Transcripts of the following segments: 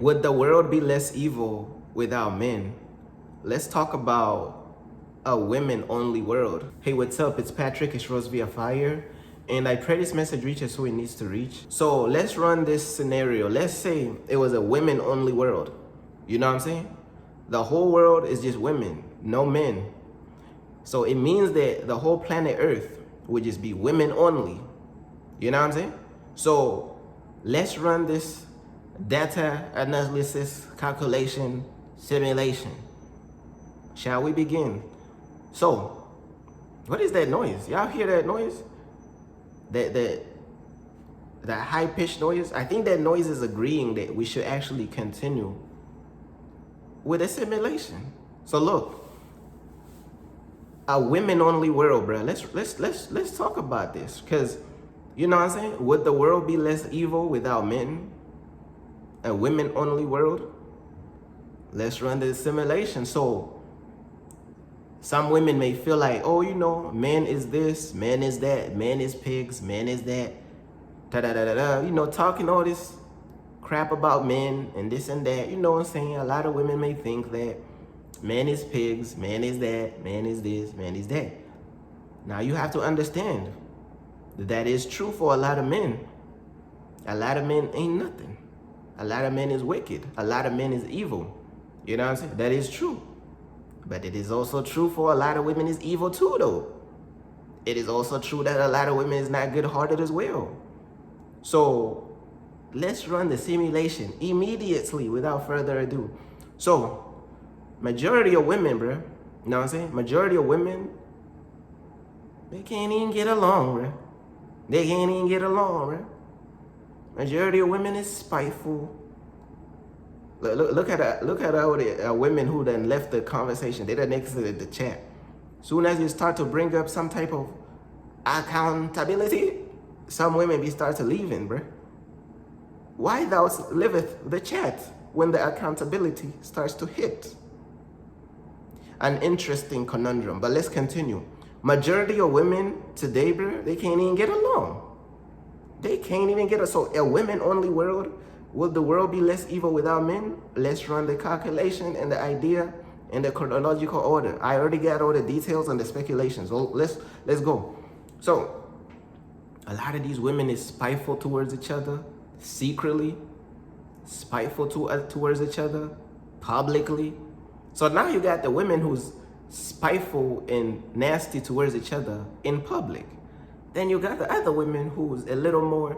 Would the world be less evil without men? Let's talk about a women-only world. Hey, what's up? It's Patrick. It's Rose via Fire. And I pray this message reaches who it needs to reach. So let's run this scenario. Let's say it was a women-only world. You know what I'm saying? The whole world is just women, no men. So it means that the whole planet Earth would just be women only. You know what I'm saying? So let's run this data analysis calculation simulation. Shall we begin? So, what is that noise? Y'all hear that noise? That high-pitched noise? I think that noise is agreeing that we should actually continue with a simulation. So look, a women-only world, bro. Let's talk about this, because you know what I'm saying? Would the world be less evil without men? A women-only world? Let's run the simulation. So some women may feel like, oh, you know, man is this, man is that, man is pigs, man is that, da-da-da-da-da, you know, talking all this crap about men and this and that. You know what I'm saying? A lot of women may think that man is pigs, man is that, man is this, man is that. Now you have to understand that that is true for a lot of men. A lot of men ain't nothing. A lot of men is wicked. A lot of men is evil. You know what I'm saying? That is true. But it is also true for a lot of women is evil too, though. It is also true that a lot of women is not good-hearted as well. So let's run the simulation immediately without further ado. So majority of women, bro, you know what I'm saying? Majority of women, they can't even get along, bro. They can't even get along, bro. Majority of women is spiteful. Look at all the women who done left the conversation. They done exited the chat. Soon as you start to bring up some type of accountability, some women be start to leaving, bro. Why thou liveth the chat when the accountability starts to hit? An interesting conundrum, but let's continue. Majority of women today, bro, they can't even get along. They can't even get us. So a women-only world, will the world be less evil without men? Let's run the calculation and the idea in the chronological order. I already got all the details and the speculations. So let's go. So a lot of these women is spiteful towards each other, secretly, spiteful towards each other, publicly. So now you got the women who's spiteful and nasty towards each other in public. Then you got the other women who's a little more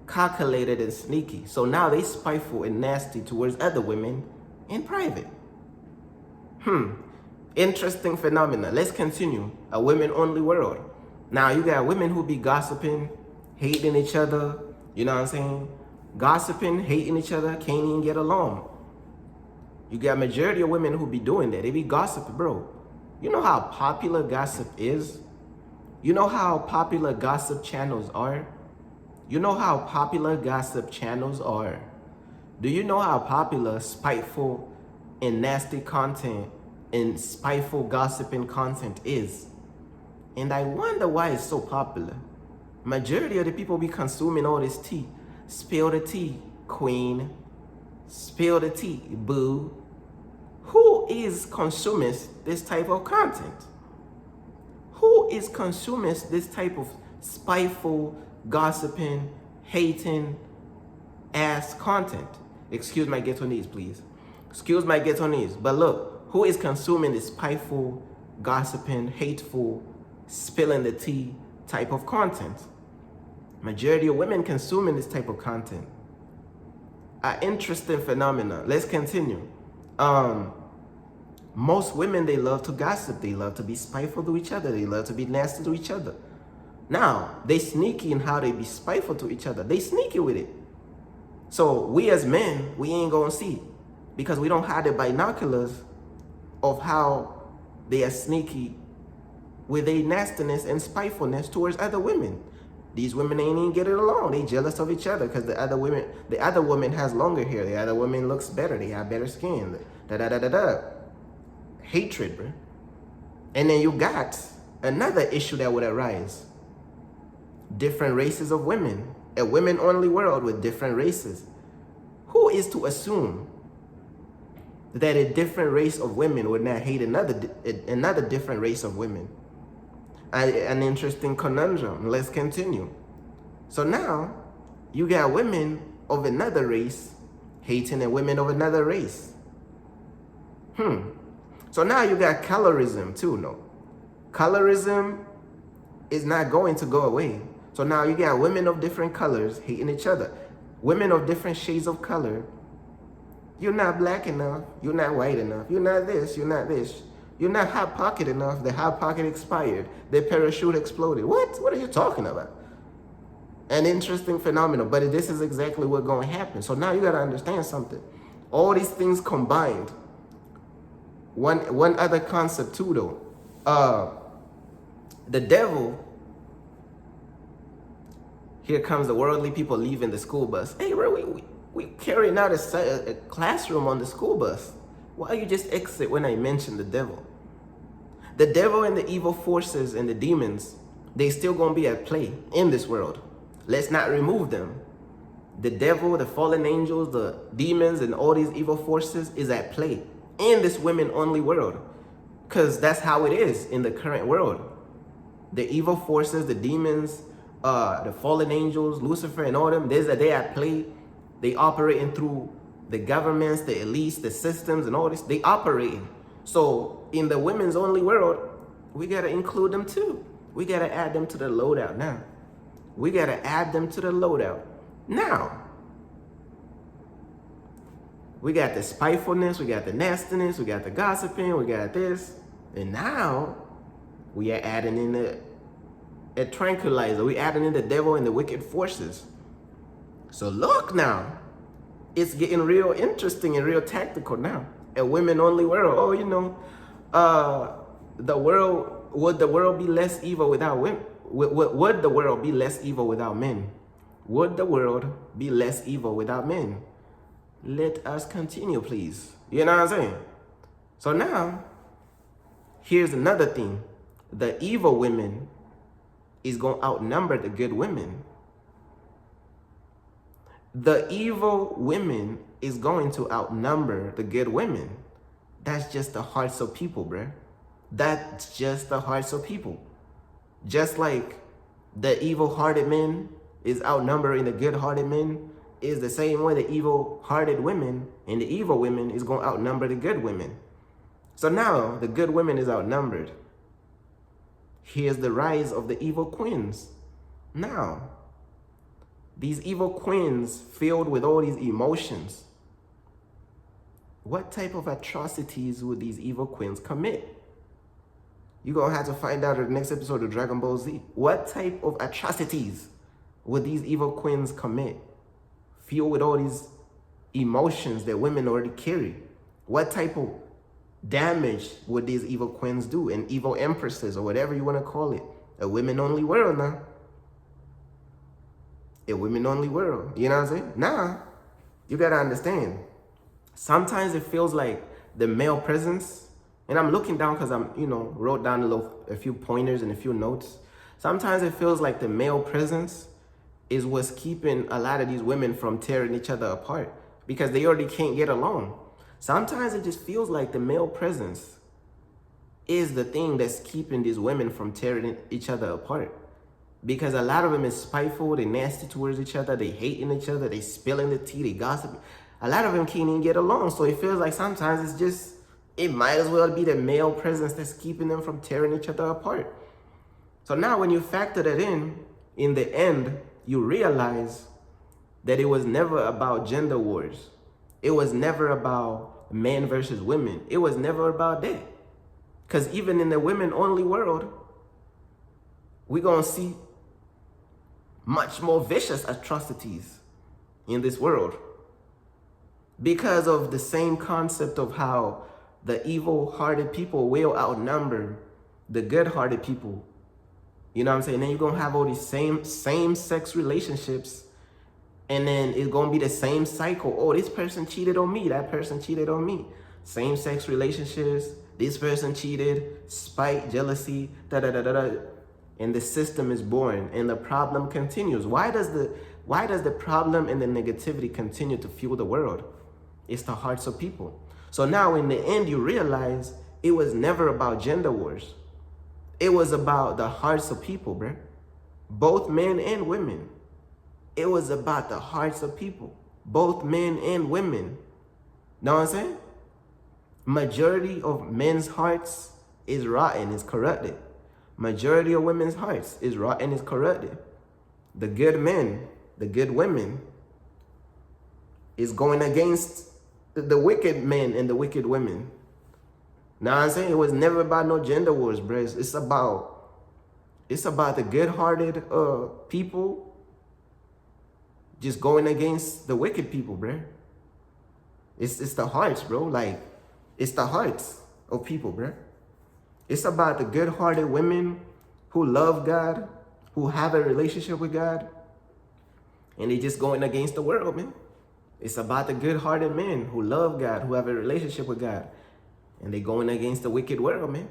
calculated and sneaky. So now they spiteful and nasty towards other women in private. Interesting phenomena. Let's continue. A women-only world. Now you got women who be gossiping, hating each other. You know what I'm saying? Gossiping, hating each other, can't even get along. You got majority of women who be doing that. They be gossiping, bro. You know how popular gossip is? You know how popular gossip channels are? You know how popular gossip channels are? Do you know how popular spiteful and nasty content and spiteful gossiping content is? And I wonder why it's so popular. Majority of the people be consuming all this tea. Spill the tea, queen. Spill the tea, boo. Who is consuming this type of content? Who is consuming this type of spiteful, gossiping, hating ass content? Excuse my Ghettonese, please. Excuse my Ghettonese. But look, who is consuming this spiteful, gossiping, hateful, spilling the tea type of content? Majority of women consuming this type of content. An interesting phenomena. Let's continue. Most women, they love to gossip. They love to be spiteful to each other. They love to be nasty to each other. Now, they sneaky in how they be spiteful to each other. They sneaky with it. So we as men, we ain't gonna see it because we don't have the binoculars of how they are sneaky with their nastiness and spitefulness towards other women. These women ain't even getting along. They jealous of each other because the other woman has longer hair. The other woman looks better. They have better skin. Hatred, bro. And then you got another issue that would arise. Different races of women. A women-only world with different races. Who is to assume that a different race of women would not hate another different race of women? An interesting conundrum. Let's continue. So now you got women of another race hating a women of another race. So now you got colorism too, no? Colorism is not going to go away. So now you got women of different colors hating each other. Women of different shades of color. You're not black enough. You're not white enough. You're not this. You're not this. You're not hot pocket enough. The hot pocket expired. The parachute exploded. What? What are you talking about? An interesting phenomenon, but this is exactly what's going to happen. So now you got to understand something. All these things combined. One other concept too, though. The devil. Here comes the worldly people leaving the school bus. Hey, bro, we carrying out a classroom on the school bus. Why you just exit when I mention the devil? The devil and the evil forces and the demons, they still gonna be at play in this world. Let's not remove them. The devil, the fallen angels, the demons, and all these evil forces is at play in this women-only world. Because that's how it is in the current world. The evil forces, the demons, the fallen angels, Lucifer, and all them, they at play. They operating through the governments, the elites, the systems, and all this. They operating. So in the women's only world, we got to include them too. We got to add them to the loadout now. We got to add them to the loadout. Now, we got the spitefulness, we got the nastiness, we got the gossiping, we got this. And now, we are adding in a tranquilizer. We adding in the devil and the wicked forces. So look now, it's getting real interesting and real tactical now. A women-only world. Oh, you know, would the world be less evil without women? Would the world be less evil without men? Would the world be less evil without men? Let us continue, please. You know what I'm saying? So now, here's another thing. The evil women is going to outnumber the good women. The evil women is going to outnumber the good women. That's just the hearts of people, bruh. That's just the hearts of people. Just like the evil-hearted men is outnumbering the good-hearted men, is the same way the evil-hearted women and the evil women is going to outnumber the good women. So now the good women is outnumbered. Here's the rise of the evil queens. Now, these evil queens filled with all these emotions. What type of atrocities would these evil queens commit? You're going to have to find out in the next episode of Dragon Ball Z. What type of atrocities would these evil queens commit? Filled with all these emotions that women already carry. What type of damage would these evil queens do? And evil empresses, or whatever you want to call it. A women-only world now. A women-only world. You know what I'm saying? Now, you got to understand. Sometimes it feels like the male presence, and I'm looking down because I'm, wrote down a few pointers and a few notes. Sometimes it feels like the male presence is what's keeping a lot of these women from tearing each other apart because they already can't get along. Sometimes it just feels like the male presence is the thing that's keeping these women from tearing each other apart. Because a lot of them is spiteful, they nasty towards each other, they hating each other, they spilling the tea, they gossip. A lot of them can't even get along. So it feels like sometimes it might as well be the male presence that's keeping them from tearing each other apart. So now when you factor that in the end, you realize that it was never about gender wars. It was never about men versus women. It was never about that. Because even in the women-only world, we're going to see much more vicious atrocities in this world. Because of the same concept of how the evil-hearted people will outnumber the good-hearted people. You know what I'm saying? Then you're going to have all these same-sex relationships, and then it's going to be the same cycle. Oh, this person cheated on me. That person cheated on me. Same-sex relationships. This person cheated. Spite, jealousy, da-da-da-da-da. And the system is born, and the problem continues. Why does Why does the problem and the negativity continue to fuel the world? It's the hearts of people. So now in the end, you realize it was never about gender wars. It was about the hearts of people, bruh. Both men and women. It was about the hearts of people. Both men and women. Know what I'm saying? Majority of men's hearts is rotten, is corrupted. Majority of women's hearts is rotten, is corrupted. The good men, the good women is going against the wicked men and the wicked women. Now I'm saying it was never about no gender wars, bro. It's about the good-hearted people just going against the wicked people, bro. It's the hearts, bro. Like, it's the hearts of people, bro. It's about the good-hearted women who love God, who have a relationship with God, and they just going against the world, man. It's about the good-hearted men who love God, who have a relationship with God, and they going against the wicked world, man.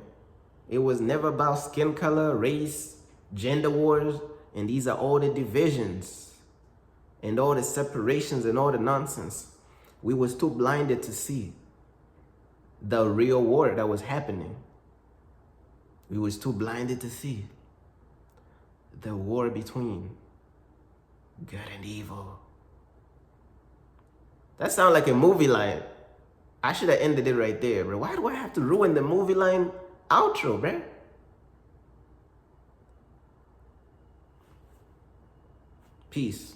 It was never about skin color, race, gender wars, and these are all the divisions and all the separations and all the nonsense. We was too blinded to see the real war that was happening. We was too blinded to see the war between good and evil. That sounds like a movie line. I should have ended it right there, bro. Why do I have to ruin the movie line outro, bro? Peace.